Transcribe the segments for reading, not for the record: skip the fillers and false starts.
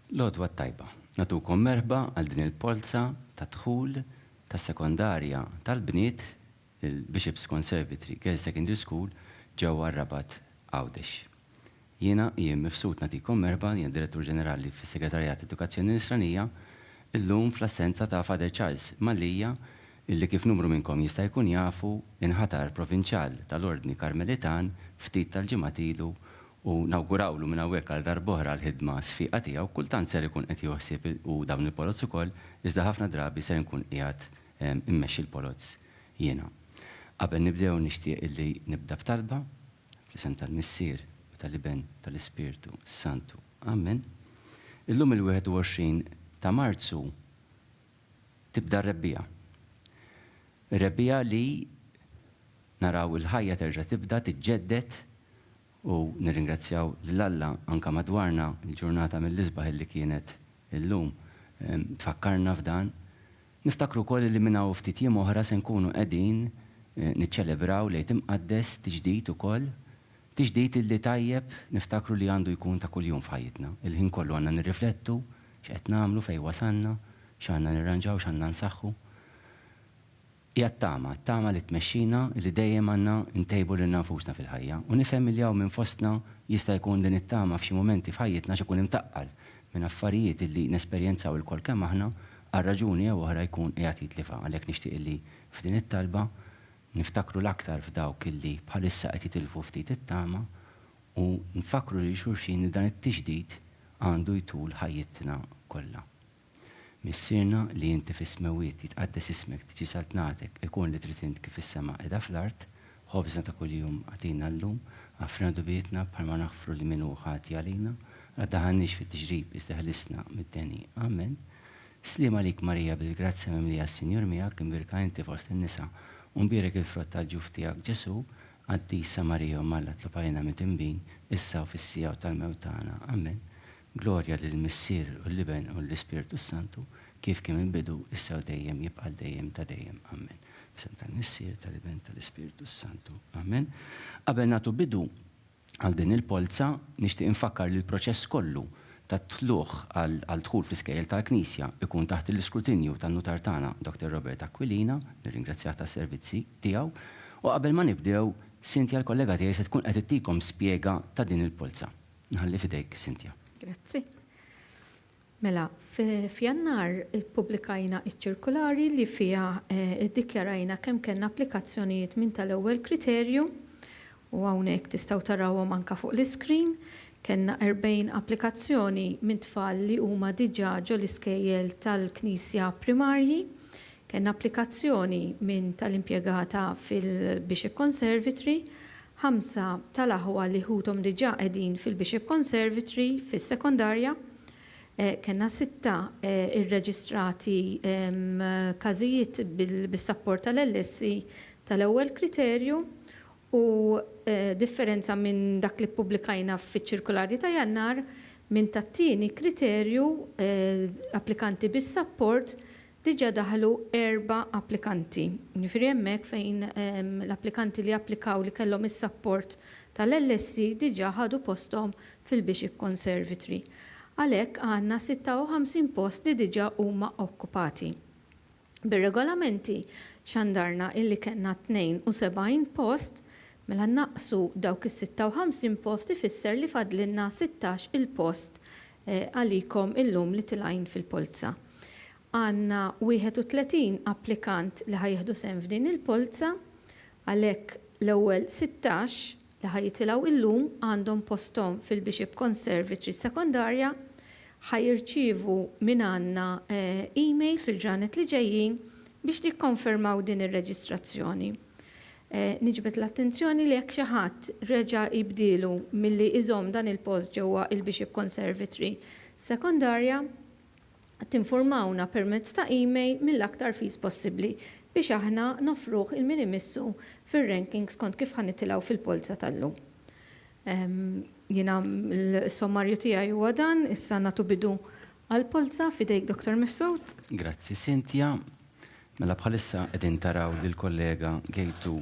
L-għodwa tajba. Natukom merħba għal din il-polza ta' dħul ta' sekondarja tal-bniet il-Bishop's Conservatory Girls Secondary School ġewwa Rabat Għawdex. Jiena jien mifsut nagħtikom merħba jien Direttur Ġenerali fis-Segretarjat Edukazzjoni Nisranija illum fl-assenza ta' Father Charles Mallija illi kif numru minnkom jista' jkun jafu inħatar provinċjal tal-Ordni Karmelitan ftit tal-ġimgħat ilu u nawgurawlu minn hawnhekk għal darb'oħra l-ħidma sfiqa tiegħu kultant ser ikun qed joħsieb u dawn il-polozz ukoll iżda ħafna drabi ser nkun qiegħed immexxi l-polozz jiena. Qabel nibdew nixtieq illi nibda b'talba fl-isem tal-Missier u tal-Iben tal-Ispirtu Santu. Amen. Illum il-21 ta' Marzu tibda r-rebbija. Ir-rebbija li naraw il-ħajja terġa' tibda tiġġedded u nirringrazzjaw l-Alla anka madwarna il-ġurnata mill-isbaħ li kienet illum tfakkarna f'dan. Niftakru wkoll li minna u ftit jiem oħra se nkunu qegħdin niċċelebraw lejt imqaddes tiġdid ukoll. Tiġdid illi tajjeb niftakru li għandu jkun ta' kuljum f'ħajjitna. Il-ħin kollu għandna nirriflettu x'qed nagħmlu fejn wasanna, x'għandna nirranġaw, x'għandna nsaħħu. Hija t-tama li tmexxina li dejjem għandna ntejbu lil nfusna fil-ħajja. U nifhem li hawn minn fostna jista' jkun din it-tama f'xi momenti f'ħajjitna x'ikun imtaqqal minn affarijiet illi nesperjenzaw il-kol kemm aħna għal raġuni jew oħra jkun qiegħed jitlifa. Għalhekk nixtieq li f'din it-talba niftakru l-aktar f'dawk illi bħalissa qed jitilfu ftit it-tama u nfakru li xulxin li dan it-tiġdid għandu jtul ħajjitna kollha. Missierna li inti fis-smewiet jitqaddes ismek tiġi saltnatek ikun li trid int kif is-sema qiegħda fl-art, ħobżna ta' kuljum għatina llum, għafrna dubietna bħalma naħfru li minnu ħati għalina, għaddaħannix fit-tiġrib iżda ħlisna mid-deni. Amen. Slima lik Marija bil-grazzja mimlija s-Sinjur miegħek imbirka inti fost in-nisa u mbierek il-frott tal-ġuf tiegħek Ġesu għaddisa Marija u Malla tlopajna mit-imbin issa u fis-sija tal-mewt tagħna. Amen. Glorja lill-Missier u l-Iben u l-Ispirtu Santu kif kien inbidu issa u dejjem jibqa' dejjem ta' dejjem. Amen. Bisem tal-Missier tal-Iben tal-Ispirtu Santu. Amen. Qabel nagħtu bidu għal din il-polza nixtieq infakkar li l-proċess kollu ta' tluħ għal dħul fl-iskejjel tal-Knisja ikun taħt l-iskrutinju tan-nutar tagħna Dr. Robert Aquilina, nirringrazzjah tas-servizzi tiegħu, u qabel ma nibdew Cynthia l-kollega tiegħi se tkun qed ittikom spjega ta' din il-polza. Nħalli fidejk, Cynthia. Grazzi. Mela, f'Jannar ippubblikajna iċ-ċirkolari li fiha iddikjarajna kemm kellna applikazzjonijiet minn tal-ewwel kriterju u hawnhekk tistgħu tarawhom anke fuq l-iskrin. Kenna 40 applikazzjoni minn tfal li huma diġà ġol iskejjel tal-Knisja primarji. Kenna applikazzjoni minn tal-impjegata fil-Bishop Conservatory, 5 tal-aħwa li ħutom diġà qegħdin fil-Bishop Conservatory fis-sekondarja. Kenna 6 irreġistrati każijiet bis-sapport tal-LSI tal-ewwel kriterju u differenza minn dak li ppubblikajna fiċ-ċirkolari ta' Jannar minn tat-tieni kriterju applikanti bis-sapport diġà daħlu 4 applikanti. Jifieri hemmhekk fejn l-applikanti li applikaw li kellhom is-sapport tal-LSI diġà ħadu posthom fil-Bishop Conservatory. Għalhekk għandna 56 post li diġà huma okkupati. Bir-regolamenti xandarna illi kellna 72 post mela naqsu dawk is-56 post ifisser li fadlinna 16 il-post għalikom illum li tilgħin fil-polza. Għandna 31 applikant li ħajieħdu sehem f'din il-polza, għalhekk l-ewwel 16 li ħajjitilgħu illum għandhom posthom fil-Bishop Conservatory sekondarja ħajirċievu minn għandna email fil-ġranet li ġejjin biex nikkonfermaw din ir-reġistrazzjoni. Niġbed l-attenzjoni li jekk xi ħadd reġa' jibdielu milli iżomm dan il-post ġewwa il-Bishop Conservatory sekondarja tinformawna permezz ta' email mill-aktar fis possibbli biex aħna nofruh il-min imissu fir-rankings kont kif ħanitilgħu fil-polza tal-lum. Jiena l-sommarju tiegħi huwa dan, issa nagħtu bidu għall-polza fidejk Dr. Mifsud. Grazzi Cynthia. Mela bħalissa qegħdin taraw li l-kollega Gejtu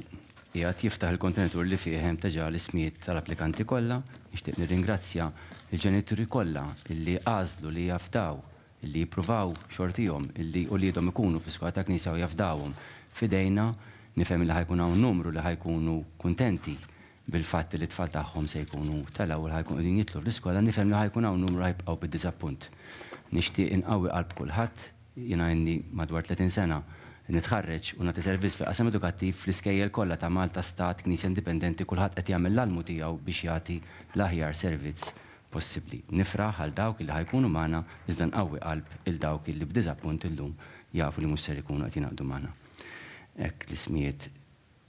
qiegħed jiftaħ il-kontenetur li fih hemm teġa l-ismijiet tal-applikanti kollha. Nixtieq nirringrazzja l-ġenituri kollha illi għażlu li jafdaw, illi jippruvaw xortihom, illi uliedhom ikunu fi-skola ta' Knisja u jafdawhom f'idejna. Nifhem li ħajkun hawn numru li ħajkunu kuntenti bil-fatt li t-tfal tagħhom se jkunu telgħu u ħajkunu qegħdin jitlu l-iskola, nifhem li ħajkun hawn numru ħajbqgħu bid-diżappunt. Nixtieq inqawwi qalb kulħadd, jiena għandi madwar 30 sena nitħarreġ u nagħti servizz fil-qasam edukattiv fl-iskejjel kollha ta' Malta Stat, Knisja Indipendenti, kulħadd qed jagħmel l-almu tiegħu biex jagħti l-aħjar servizz possibbli. Nifraħ għal dawk li ħajkunu magħna iżda nqawwi qalb il dawk li b'diżappunt illum jafu li mhux ser ikunu qed jingħaqdu magħna. Hekk l-ismijiet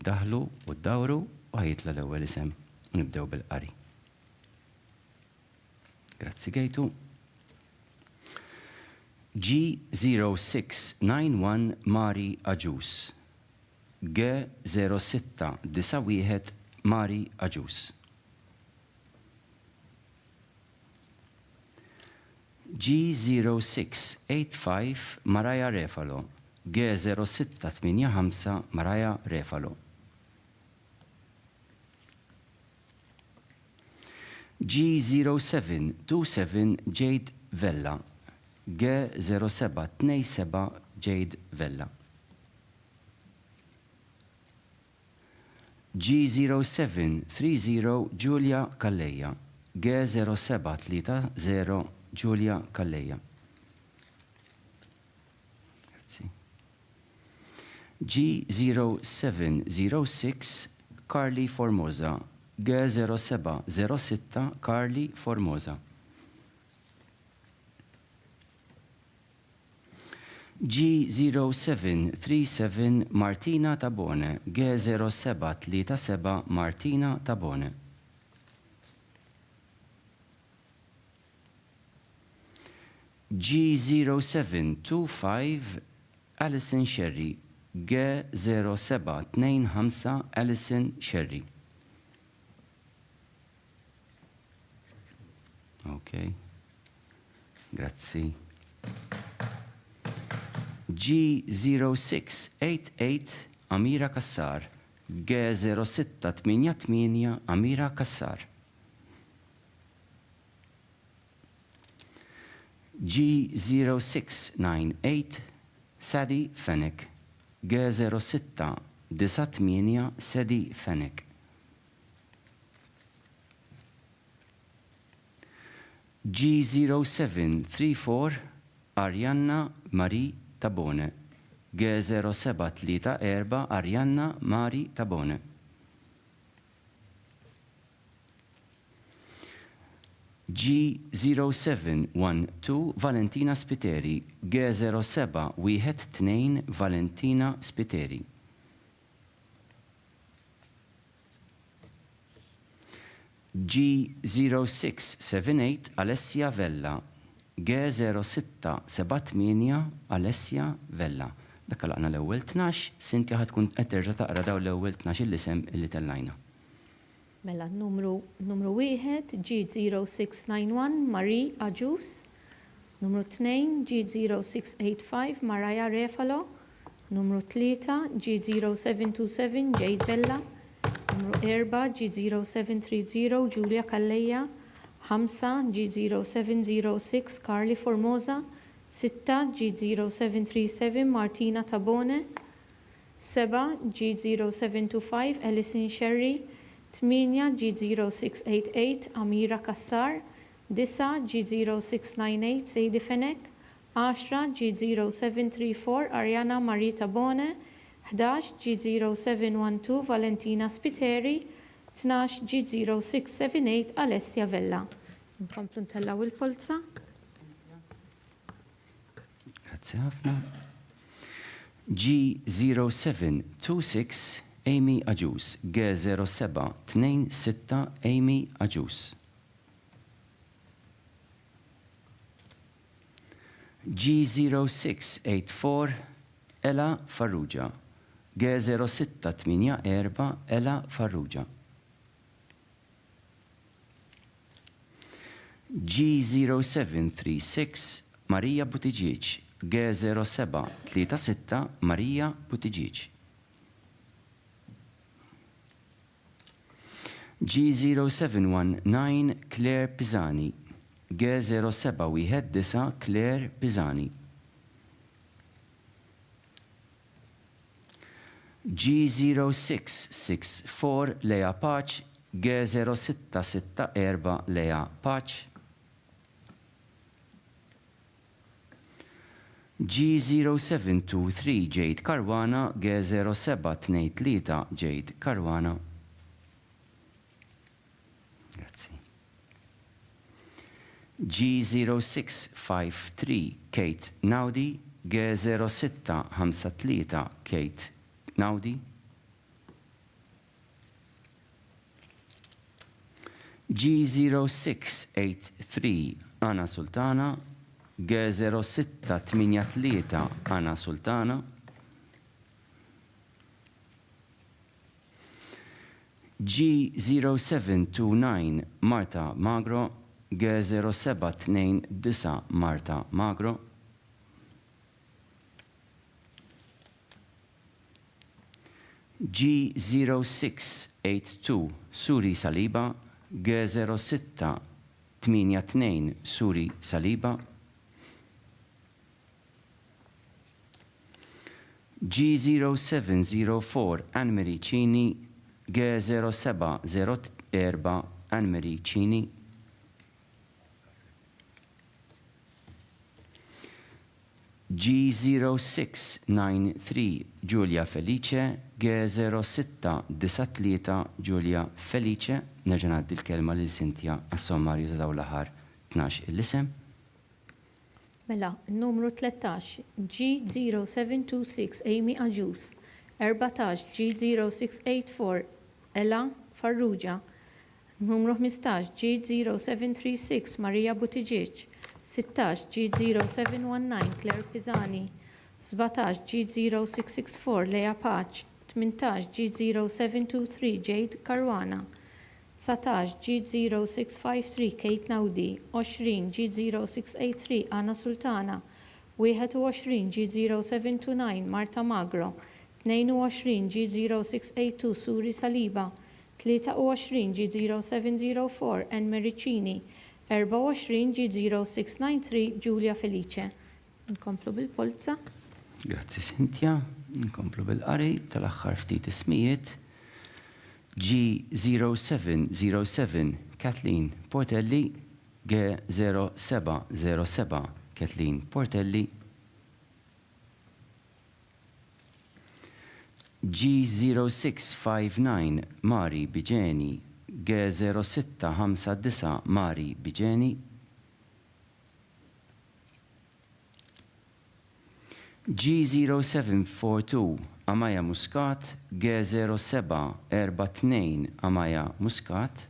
daħlu u ddawru u ħajitla l-ewwel isem u nibdew bil-qari. Grazzi Gejtu. G0691 Mari Aġus. G0691 Mari Aġus. G0685 Maraja Refalo. G0685 Maraja Refalo. G0727 Jade Vella. G0727 Jade Vella. G0730 Giulia Calleja. G0730 Giulia Calleja. G0706 Carly Formosa. G0706 Carly Formosa. G0737 Martina Tabone. G0737 Martina Tabone. G0725 Alison Sherry. G0725 Alison Sherry. Ok, grazie. G0688 Amira Kassar. G0688 Amira Kassar. G0698 Sadi Fenek. G0698 Sadi Fenek. G0734 Arianna Marie Tabone. G0734 Arianna Marie Tabone. G0712 Valentina Spiteri. G0712 Valentina Spiteri. G0678 Alessia Vella. G0678 Alessia Vella. Dakka laqna l-ewwel 12, Sinti ħadkun qed terġa' taqra daw l-ewwel 12 il-isem illi tellajna. Mela numru 1 G0691 Marie Aġus. Numru 2 G0685 Maraja Refalo. Numru 3 G0727 Jade Vella. Numru 4 G0730 Giulia Calleja. 5 G0706 Carly Formosa. 6 G0737 Martina Tabone. 7 G0725 Alison Sherry. 8 G0688 Amira Kassar. 9 G0698 Sejdi Fenek. 10 G0734 Ariana Marie Tabone. 11 G0712 Valentina Spiteri. 12 G0678 Alessia Vella. Nkomplu ntellaw il-polza. Grazie ħafna. G0726 Amy Aġus. G0726 Amy Aġus. G0684 Ela Farrugia. G0684 Ela Farrugia. G0736 Maria Buttigieg. G0736 Maria Buttigieg. G0719 Claire Pisani. G0719 Claire Pisani. G0664 Lea Paċ. G0664 Lea Paċ. G0723 Jade Karwana. G0723 Jade Karwana. Grazzi. G0653 Kate Naudi. G0653 Kate Naudi. G0683 Anna Sultana. G0683 Anna Sultana. G0729 Marta Magro. G0729 Marta Magro. G0682 Suri Saliba. G0682 Suri Saliba. G0704 Anne-Marie Cini. G0704 Anne-Marie Cini. G0693 Giulia Felice. G0693 Giulia Felice. Nerġa' ngħaddi l-kelma lil Cynthia għas-sommarju ta' dawn l-aħħar 12 il-isem. Mela, numru 13, G0726 Amy Aġus, 14 G0684 Ella Farrugia, numru 15 G0736 Maria Buttigieg, 16 G0719 Claire Pisani, 17 G0664 Lea Paċ, 18 G0723 Jade Karwana, 19 G0653 Kate Naudi, 20 G0683 Anna Sultana, 21 G0729 Marta Magro, 22 G0682 Suri Saliba, 23 G0704 Anne-Marie Cini, 24 G0693 Giulia Felice. Nkomplu bil-polza. Grazzi Cynthia. Nkomplu bil-qari tal-aħħar ftit ismijiet. G0707 Kathleen Portelli. G0707 Kathleen Portelli. G0659 Mari Biġeni. G0659 Mari Biġeni. G0742 Amaya Muscat. G0742 Amaya Muscat.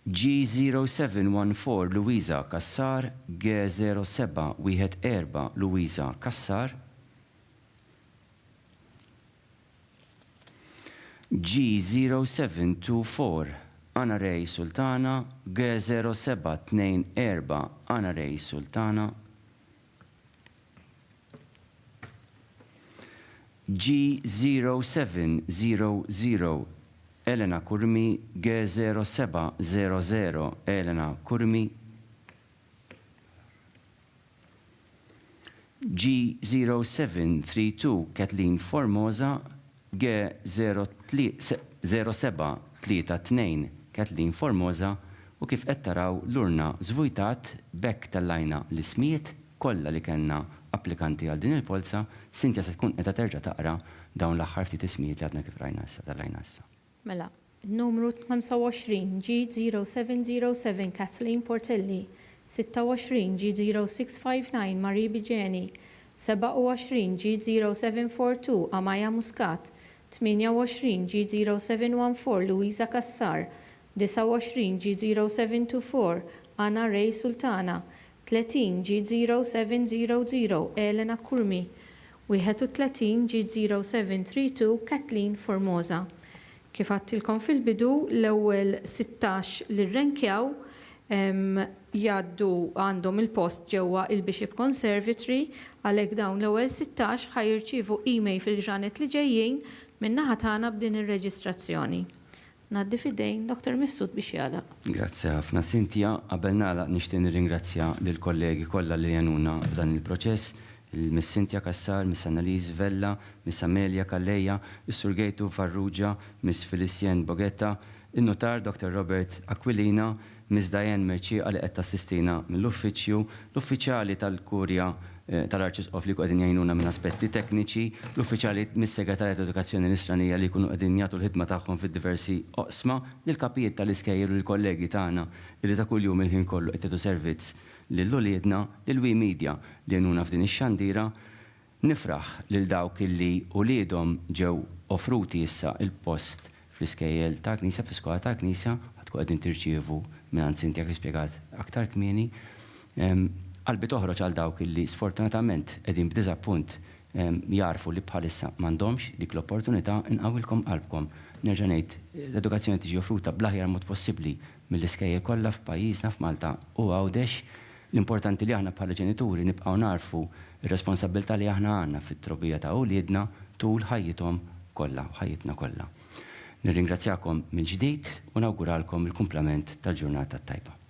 G0714 Luisa Kassar. G0714 Luisa Kassar. G0724 Anna Ray Sultana. G0724 Anna Ray Sultana. G0700 Elena Kurmi. G0700 Elena Kurmi. G0732 Kathleen Formosa. G0732 Kathleen Formosa. U kif qed taraw l-urna żvujtat bekk tal-lajna l-ismijiet kollha li kellna applikanti għal din il-polza. Cynthia se tkun qiegħda terġa' taqra dawn l-aħħar ftit ismijiet li għadna kif rajna issa tal-lajna issa. Mela, numru 25 G0707 Kathleen Portelli, 26 G0659 Marie Biġeni, 27 G0742 Amaya Muscat, 28 G0714 Luisa Kassar, 29 G0724 Anna Ray Sultana, 30 G0700 Elena Kurmi, 31 G0732 Kathleen Formosa. Kif għattilkom fil-bidu l-ewwel 16 li rrenkjaw jaddu għandhom il-post ġewwa il-Bishop Conservatory għalhekk dawn l-ewwel 16 ħajirċievu email fil-ġranet li ġejjin min-naħa tagħna b'din ir-reġistrazzjoni. Ngħaddi fidejn Dr. Mifsud biex jagħlaq. Grazzi ħafna Cynthia. Qabel nagħlaq nixtieq nirringrazzja lill kollegi kollha li għenuna f'dan il-proċess, Miss Cynthia Kassar, Miss Annalise Vella, Miss Amelia Kalleja, Is-Sur Gejtu Farrugia, Miss Felicien Bogetta, il-notar Dr. Robert Aquilina, Miss Diane Merċiqa li qed tassistina mill-uffiċċju, l-uffiċjali tal-Kurja tal-Arċisqof li qegħdin jgħinuna minn aspetti tekniċi, l-uffiċjali mis-Segretarja tal-Edukazzjoni Nisranija li jkunu qegħdin jagħtu l-ħidma tagħhom fid-diversi oqsma, lill-kapijiet tal-iskejjer u l-kollegi tagħna li ta' kuljum il-ħin kollu qed jagħtu servizz lill-uliedna, lill-wi media li jgħinuna f'din ix-xandira. Nifraħ lil dawk illi uliedhom ġew offruti issa il-post fl-iskejjel ta' Knisja, fl-iskola ta' Knisja, ħadku qegħdin tirċievu minn Cynthia kif spjegat aktar kmieni. Qalbi toħroġ għal dawk illi sfortunatament qegħdin b'diżappunt jarfu li bħalissa m'għandhomx dik l-opportunità, inqawilkom qalbkom. Nerġa' ngħid, l-edukazzjoni tiġi offruta bl-aħjar mod possibbli mill-iskejjel kollha f'pajjiżna f'Malta u Għawdex. L-importanti li aħna bħala ġenituri nibqgħu narfu r-responsabilità li aħna għandna fit-trobbija ta' uliedna tul ħajjithom kollha, ħajjitna kollha. Nirringrazzjakom mill-ġdid u nawguralkom il-kumplament tal-ġurnata tajba.